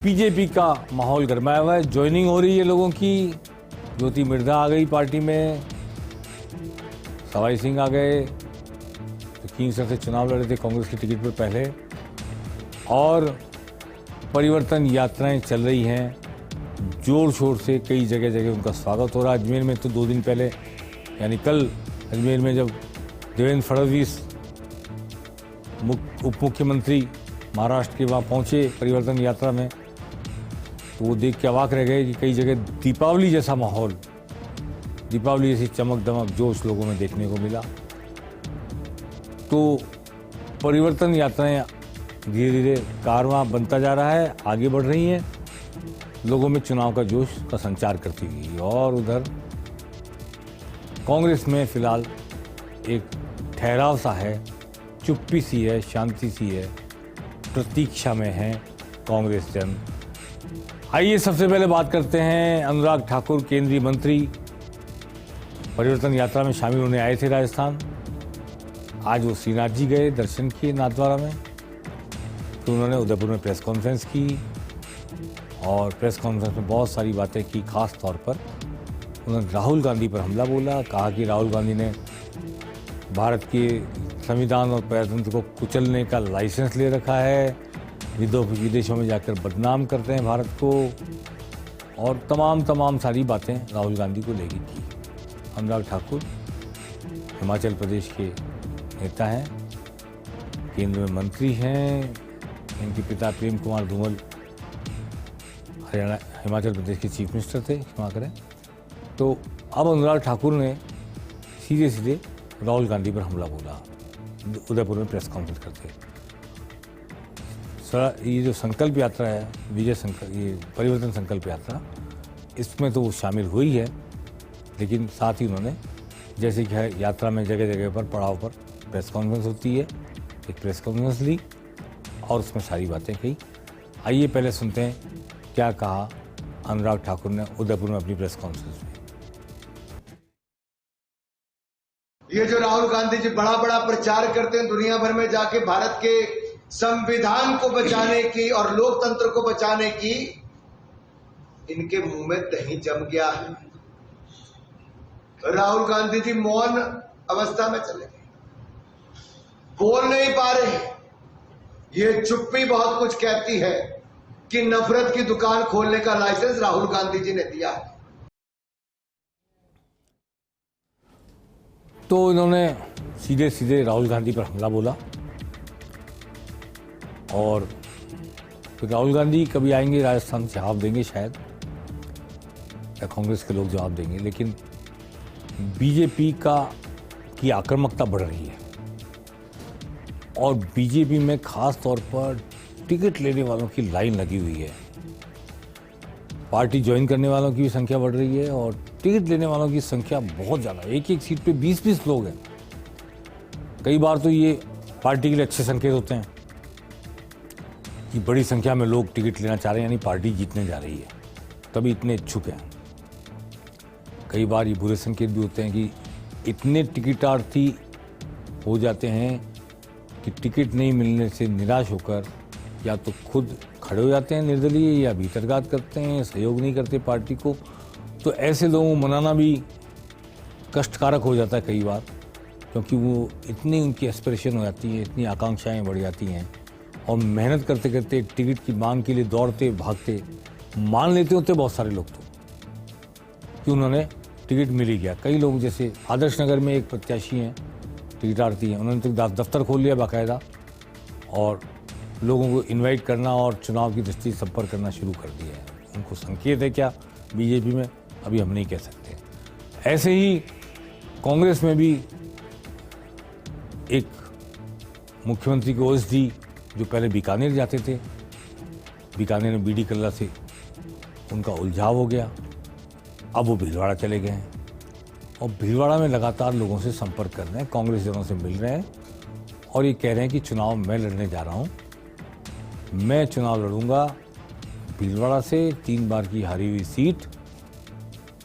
BJP का माहौल गरमाया हुआ है। ज्वाइनिंग हो रही है लोगों की। ज्योति मिर्धा आ गई पार्टी में, सवाई सिंह आ गए, तो किंगसर से चुनाव लड़े थे कांग्रेस की टिकट पर पहले, और परिवर्तन यात्राएं चल रही हैं जोर शोर से। कई जगह जगह उनका स्वागत हो रहा है। अजमेर में तो 2 दिन पहले यानी कल अजमेर में जब देवेंद्र फडणवीस उप मुख्यमंत्री महाराष्ट्र के वहाँ पहुँचे परिवर्तन यात्रा में, तो वो देख के अवाक रह गए कि कई जगह दीपावली जैसा माहौल, दीपावली जैसी चमक दमक जोश लोगों में देखने को मिला। तो परिवर्तन यात्राएं धीरे धीरे कारवां बनता जा रहा है, आगे बढ़ रही हैं, लोगों में चुनाव का जोश का संचार करती हुई। और उधर कांग्रेस में फिलहाल एक ठहराव सा है, चुप्पी सी है, शांति सी है, प्रतीक्षा में है कांग्रेस जन। आइए सबसे पहले बात करते हैं अनुराग ठाकुर, केंद्रीय मंत्री, परिवर्तन यात्रा में शामिल होने आए थे राजस्थान। आज वो श्रीनाथ जी गए, दर्शन किए नाथद्वारा में, तो उन्होंने उदयपुर में प्रेस कॉन्फ्रेंस की और प्रेस कॉन्फ्रेंस में बहुत सारी बातें की। खास तौर पर उन्होंने राहुल गांधी पर हमला बोला, कहा कि राहुल गांधी ने भारत के संविधान और प्रजातंत्र को कुचलने का लाइसेंस ले रखा है, विदेशों में जाकर बदनाम करते हैं भारत को, और तमाम सारी बातें राहुल गांधी को लेकर की। अनुराग ठाकुर हिमाचल प्रदेश के नेता हैं, केंद्र में मंत्री हैं, इनके पिता प्रेम कुमार धूमल हरियाणा हिमाचल प्रदेश के चीफ मिनिस्टर थे, क्षमा करें। तो अब अनुराग ठाकुर ने सीधे राहुल गांधी पर हमला बोला उदयपुर में प्रेस कॉन्फ्रेंस करते। ये जो संकल्प यात्रा है, विजय संकल्प, ये परिवर्तन संकल्प यात्रा, इसमें तो वो शामिल हुई है, लेकिन साथ ही उन्होंने, जैसे कि यात्रा में जगह जगह पर पड़ाव पर प्रेस कॉन्फ्रेंस होती है, एक प्रेस कॉन्फ्रेंस ली और उसमें सारी बातें कही। आइए पहले सुनते हैं क्या कहा अनुराग ठाकुर ने उदयपुर में अपनी प्रेस कॉन्फ्रेंस में। ये जो राहुल गांधी जी बड़ा बड़ा प्रचार करते हैं दुनिया भर में जाके भारत के संविधान को बचाने की और लोकतंत्र को बचाने की, इनके मुंह में दही जम गया है। राहुल गांधी जी मौन अवस्था में चले गए, बोल नहीं पा रहे। ये चुप्पी बहुत कुछ कहती है कि नफरत की दुकान खोलने का लाइसेंस राहुल गांधी जी ने दिया है। तो इन्होंने सीधे राहुल गांधी पर हमला बोला, और तो राहुल गांधी कभी आएंगे राजस्थान से जवाब देंगे शायद, या कांग्रेस के लोग जवाब देंगे, लेकिन बीजेपी की आक्रामकता बढ़ रही है और बीजेपी में खास तौर पर टिकट लेने वालों की लाइन लगी हुई है। पार्टी ज्वाइन करने वालों की भी संख्या बढ़ रही है और टिकट लेने वालों की संख्या बहुत ज़्यादा, एक सीट पे 20 लोग हैं। कई बार तो ये पार्टी के लिए अच्छे संकेत होते हैं कि बड़ी संख्या में लोग टिकट लेना चाह रहे हैं, यानी पार्टी जीतने जा रही है, तभी इतने इच्छुक हैं। कई बार ये बुरे संकेत भी होते हैं कि इतने टिकटार्थी हो जाते हैं कि टिकट नहीं मिलने से निराश होकर या तो खुद खड़े हो जाते हैं निर्दलीय, या भीतरघात करते हैं, सहयोग नहीं करते पार्टी को। तो ऐसे लोगों को मनाना भी कष्टकारक हो जाता है कई बार, क्योंकि वो इतनी उनकी एस्पिरेशन हो जाती है, इतनी आकांक्षाएं बढ़ जाती हैं, और मेहनत करते करते टिकट की मांग के लिए दौड़ते भागते मान लेते होते बहुत सारे लोग तो कि उन्होंने टिकट मिल ही गया। कई लोग, जैसे आदर्श नगर में एक प्रत्याशी हैं, टिकटार्थी हैं, उन्होंने तो दफ्तर खोल लिया बाकायदा और लोगों को इनवाइट करना और चुनाव की दृष्टि संपर्क करना शुरू कर दिया है। उनको संकेत है क्या बीजेपी में, अभी हम नहीं कह सकते। ऐसे ही कांग्रेस में भी एक मुख्यमंत्री के ओएसडी जो पहले बीकानेर जाते थे, बीकानेर में बीडी कल्ला से उनका उलझाव हो गया, अब वो भीलवाड़ा चले गए हैं और भीलवाड़ा में लगातार लोगों से संपर्क कर रहे हैं, कांग्रेस जनों से मिल रहे हैं और ये कह रहे हैं कि चुनाव मैं लड़ने जा रहा हूँ, मैं चुनाव लड़ूंगा भीलवाड़ा से, 3 बार की हारी हुई सीट,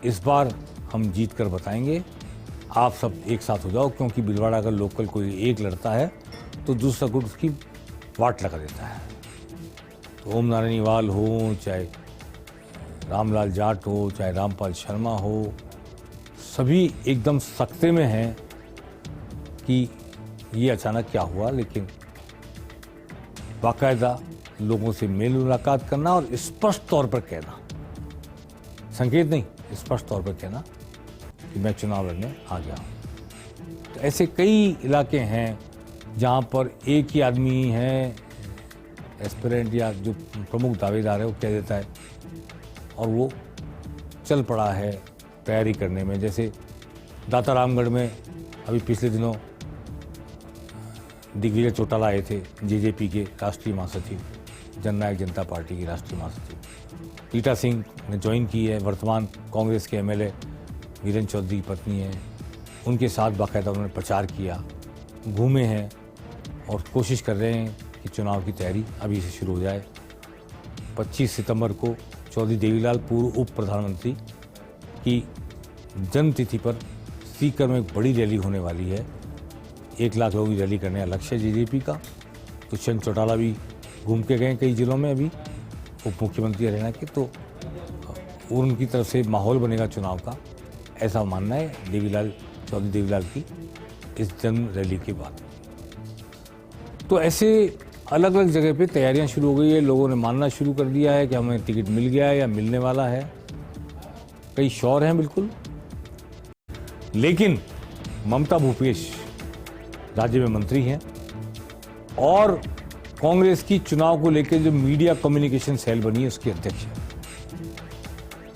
इस बार हम जीत कर बताएंगे, आप सब एक साथ हो जाओ, क्योंकि भीलवाड़ा का लोकल कोई एक लड़ता है तो दूसरा गुट उसकी वाट लगा देता है। ओम नारायणीवाल हो, चाहे रामलाल जाट हो, चाहे रामपाल शर्मा हो, सभी एकदम सख्ते में हैं कि ये अचानक क्या हुआ। लेकिन बाकायदा लोगों से मेल मुलाकात करना और स्पष्ट तौर पर कहना, संकेत नहीं, स्पष्ट तौर पर कहना कि मैं चुनाव लड़ने आ गया हूँ। तो ऐसे कई इलाके हैं जहाँ पर एक ही आदमी है एस्पिरेंट या जो प्रमुख दावेदार है वो कह देता है और वो चल पड़ा है तैयारी करने में। जैसे दाता रामगढ़ में अभी पिछले दिनों दिग्विजय चौटाला आए थे, जेजेपी के राष्ट्रीय महासचिव, जननायक जनता पार्टी की राष्ट्रीय महासचिव। रीटा सिंह ने ज्वाइन की है, वर्तमान कांग्रेस के एमएलए वीरेंद्र चौधरी की पत्नी है, उनके साथ बाकायदा उन्होंने प्रचार किया, घूमे हैं और कोशिश कर रहे हैं कि चुनाव की तैयारी अभी से शुरू हो जाए। 25 सितंबर को चौधरी देवीलाल पूर्व उप प्रधानमंत्री की जन्म तिथि पर सीकर में एक बड़ी रैली होने वाली है। 1 लाख लोगों की रैली करने का लक्ष्य है जेजेपी का। दुष्यंत चौटाला भी घूम के गए कई जिलों में अभी उप मुख्यमंत्री हरियाणा के, तो उनकी तरफ से माहौल बनेगा चुनाव का, ऐसा मानना है देवीलाल चौधरी देवीलाल की इस जन्म रैली के बाद। तो ऐसे अलग अलग जगह पे तैयारियां शुरू हो गई है। लोगों ने मानना शुरू कर दिया है कि हमें टिकट मिल गया है या मिलने वाला है। कई श्योर हैं बिल्कुल, लेकिन ममता भूपेश राज्य में मंत्री हैं और कांग्रेस की चुनाव को लेकर जो मीडिया कम्युनिकेशन सेल बनी है उसकी अध्यक्ष है,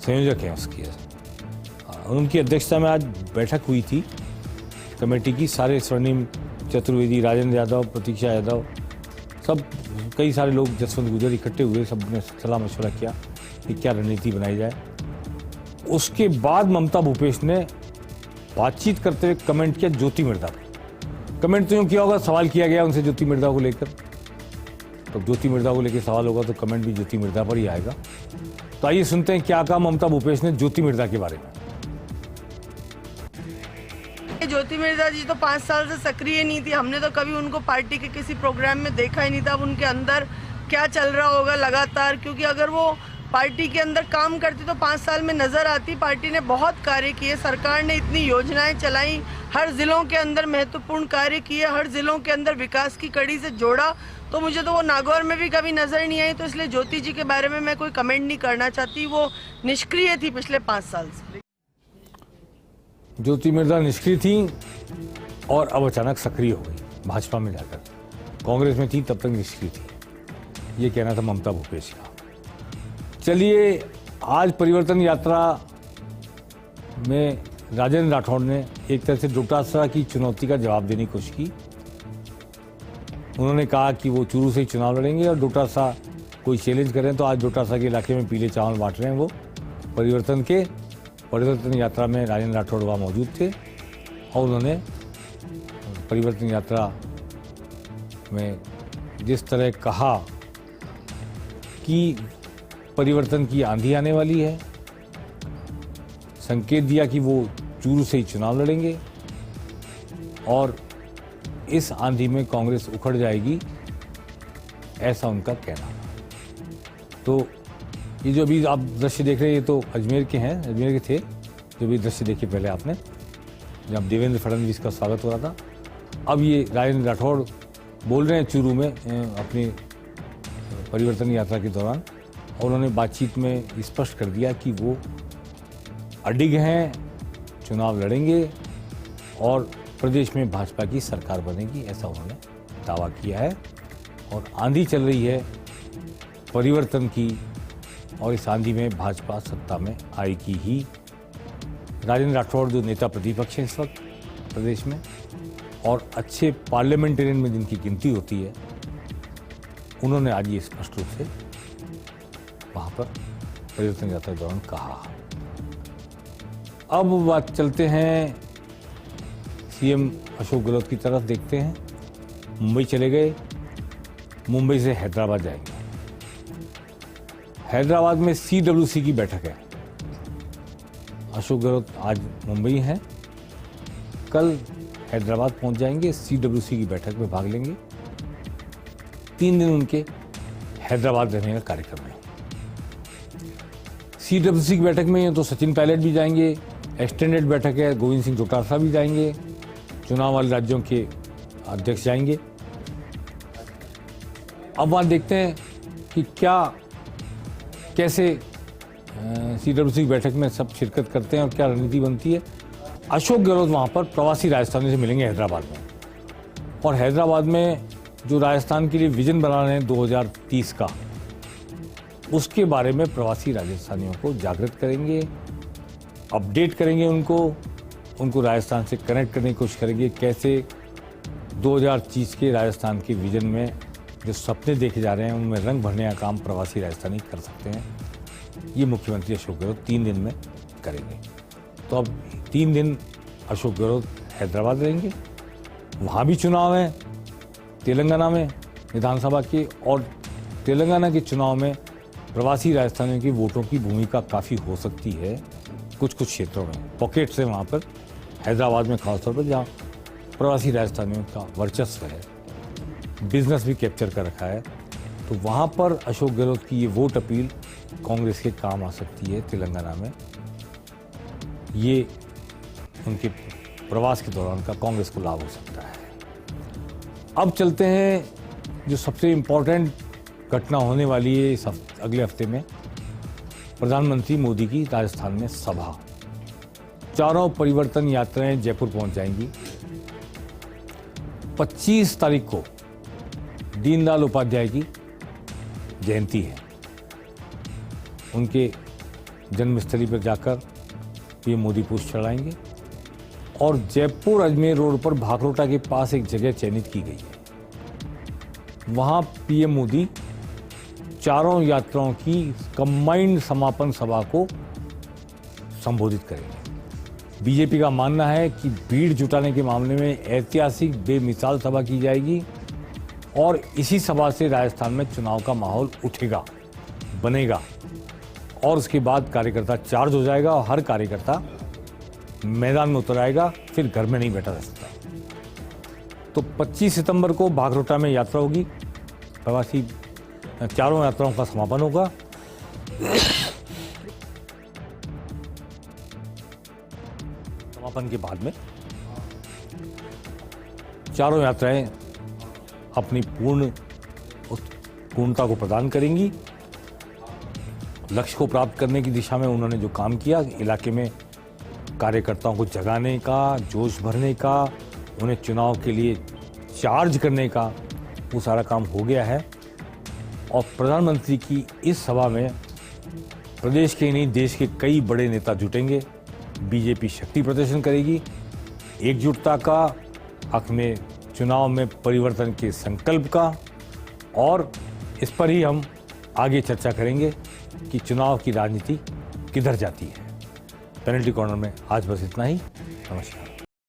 संयोजक है उसकी। उनकी अध्यक्षता में आज बैठक हुई थी कमेटी की। सारे स्वर्णिम चतुर्वेदी, राजेंद्र यादव, प्रतीक्षा यादव, सब कई सारे लोग, जसवंत गुजर इकट्ठे हुए, सब ने सलाह मशवरा किया कि क्या रणनीति बनाई जाए। उसके बाद ममता भूपेश ने बातचीत करते हुए कमेंट किया ज्योति मिर्धा पर। कमेंट तो यूँ किया होगा, सवाल किया गया उनसे ज्योति मिर्धा को लेकर, तो ज्योति मिर्धा को लेकर सवाल होगा तो कमेंट भी ज्योति मिर्धा पर ही आएगा। तो आइए सुनते हैं क्या कहा ममता भूपेश ने ज्योति मिर्धा के बारे में। ज्योति मिर्धा जी तो 5 साल से सक्रिय नहीं थी, हमने तो कभी उनको पार्टी के किसी प्रोग्राम में देखा ही नहीं था। अब उनके अंदर क्या चल रहा होगा लगातार, क्योंकि अगर वो पार्टी के अंदर काम करती तो 5 साल में नजर आती। पार्टी ने बहुत कार्य किए, सरकार ने इतनी योजनाएं चलाई, हर जिलों के अंदर महत्वपूर्ण कार्य किए, हर जिलों के अंदर विकास की कड़ी से जोड़ा। तो मुझे तो वो नागौर में भी कभी नजर नहीं आई, तो इसलिए ज्योति जी के बारे में मैं कोई कमेंट नहीं करना चाहती। वो निष्क्रिय थी पिछले 5 साल से। ज्योति मिर्धा निष्क्रिय थी और अब अचानक सक्रिय हो गई भाजपा में जाकर। कांग्रेस में थी तब तक निष्क्रिय थी, ये कहना था ममता भूपेश का। चलिए, आज परिवर्तन यात्रा में राजेंद्र राठौड़ ने एक तरह से डोटासरा की चुनौती का जवाब देने की कोशिश की। उन्होंने कहा कि वो चूरू से ही चुनाव लड़ेंगे और डोटासरा कोई चैलेंज करें तो आज डोटासरा के इलाके में पीले चावल बांट रहे हैं वो। परिवर्तन यात्रा में राजेंद्र राठौड़ वहाँ मौजूद थे और उन्होंने परिवर्तन यात्रा में जिस तरह कहा कि परिवर्तन की आंधी आने वाली है, संकेत दिया कि वो चूरू से ही चुनाव लड़ेंगे और इस आंधी में कांग्रेस उखड़ जाएगी, ऐसा उनका कहना। तो ये जो अभी आप दृश्य देख रहे हैं ये तो अजमेर के हैं, अजमेर के थे जो भी दृश्य देखे पहले आपने, जब देवेंद्र फडणवीस का स्वागत हो रहा था। अब ये राजेंद्र राठौड़ बोल रहे हैं चूरू में अपनी परिवर्तन यात्रा के दौरान, और उन्होंने बातचीत में स्पष्ट कर दिया कि वो अडिग हैं, चुनाव लड़ेंगे और प्रदेश में भाजपा की सरकार बनेगी, ऐसा उन्होंने दावा किया है। और आंधी चल रही है परिवर्तन की और इस आंधी में भाजपा सत्ता में आएगी ही। राजेंद्र राठौड़ जो नेता प्रतिपक्ष हैं इस वक्त प्रदेश में और अच्छे पार्लियामेंटेरियन में जिनकी गिनती होती है, उन्होंने आज ये स्पष्ट रूप से वहाँ पर परिवर्तन यात्रा के दौरान कहा। अब बात चलते हैं सीएम अशोक गहलोत की तरफ, देखते हैं। मुंबई चले गए, मुंबई से हैदराबाद जाएंगे। हैदराबाद में CWC की बैठक है। अशोक गहलोत आज मुंबई हैं, कल हैदराबाद पहुंच जाएंगे, CWC की बैठक में भाग लेंगे। 3 दिन उनके हैदराबाद रहने का कार्यक्रम है। CWC की बैठक में तो सचिन पायलट भी जाएंगे, एक्सटेंडेड बैठक है, गोविंद सिंह डोटासरा भी जाएंगे, चुनाव वाले राज्यों के अध्यक्ष जाएंगे। अब वहाँ देखते हैं कि कैसे CWC की बैठक में सब शिरकत करते हैं और क्या रणनीति बनती है। अशोक गहलोत वहाँ पर प्रवासी राजस्थानी से मिलेंगे हैदराबाद में, और हैदराबाद में जो राजस्थान के लिए विजन बना रहे हैं 2030 का, उसके बारे में प्रवासी राजस्थानियों को जागृत करेंगे, अपडेट करेंगे, उनको राजस्थान से कनेक्ट करने की कोशिश करेंगे। कैसे 2030 के राजस्थान के विजन में जो सपने देखे जा रहे हैं उनमें रंग भरने का काम प्रवासी राजस्थानी कर सकते हैं। ये मुख्यमंत्री अशोक गहलोत 3 दिन में करेंगे। तो अब 3 दिन अशोक गहलोत हैदराबाद रहेंगे, वहाँ भी चुनाव है तेलंगाना में विधानसभा के, और तेलंगाना के चुनाव में प्रवासी राजस्थानियों की वोटों की भूमिका काफ़ी हो सकती है। कुछ क्षेत्रों में पॉकेट्स है वहाँ पर, हैदराबाद में खासतौर पर, जहाँ प्रवासी राजस्थानियों का वर्चस्व है, बिजनेस भी कैप्चर कर रखा है। तो वहाँ पर अशोक गहलोत की ये वोट अपील कांग्रेस के काम आ सकती है तेलंगाना में। ये उनके प्रवास के दौरान का कांग्रेस को लाभ हो सकता है। अब चलते हैं जो सबसे इम्पोर्टेंट घटना होने वाली है इस अगले हफ्ते में, प्रधानमंत्री मोदी की राजस्थान में सभा। चारों परिवर्तन यात्राएं जयपुर पहुंच जाएंगी। 25 तारीख को दीनदयाल उपाध्याय की जयंती है। उनके जन्मस्थली पर जाकर ये मोदी पुष्प चढ़ाएंगे, और जयपुर अजमेर रोड पर भाखरोटा के पास एक जगह चयनित की गई है। वहां पीएम मोदी चारों यात्राओं की कंबाइंड समापन सभा को संबोधित करेंगे। बीजेपी का मानना है कि भीड़ जुटाने के मामले में ऐतिहासिक बेमिसाल सभा की जाएगी, और इसी सभा से राजस्थान में चुनाव का माहौल उठेगा, बनेगा, और उसके बाद कार्यकर्ता चार्ज हो जाएगा और हर कार्यकर्ता मैदान में उतर आएगा, फिर घर में नहीं बैठा रह सकता। तो 25 सितंबर को भाखरोटा में यात्रा होगी, प्रवासी चारों यात्राओं का समापन होगा। समापन के बाद में चारों यात्राएं अपनी पूर्णता को प्रदान करेंगी। लक्ष्य को प्राप्त करने की दिशा में उन्होंने जो काम किया, इलाके में कार्यकर्ताओं को जगाने का, जोश भरने का, उन्हें चुनाव के लिए चार्ज करने का, वो सारा काम हो गया है। और प्रधानमंत्री की इस सभा में प्रदेश के नहीं देश के कई बड़े नेता जुटेंगे। बीजेपी शक्ति प्रदर्शन करेगी, एकजुटता का, हक में चुनाव में परिवर्तन के संकल्प का, और इस पर ही हम आगे चर्चा करेंगे कि चुनाव की राजनीति किधर जाती है। पेनल्टी कॉर्नर में आज बस इतना ही। नमस्कार।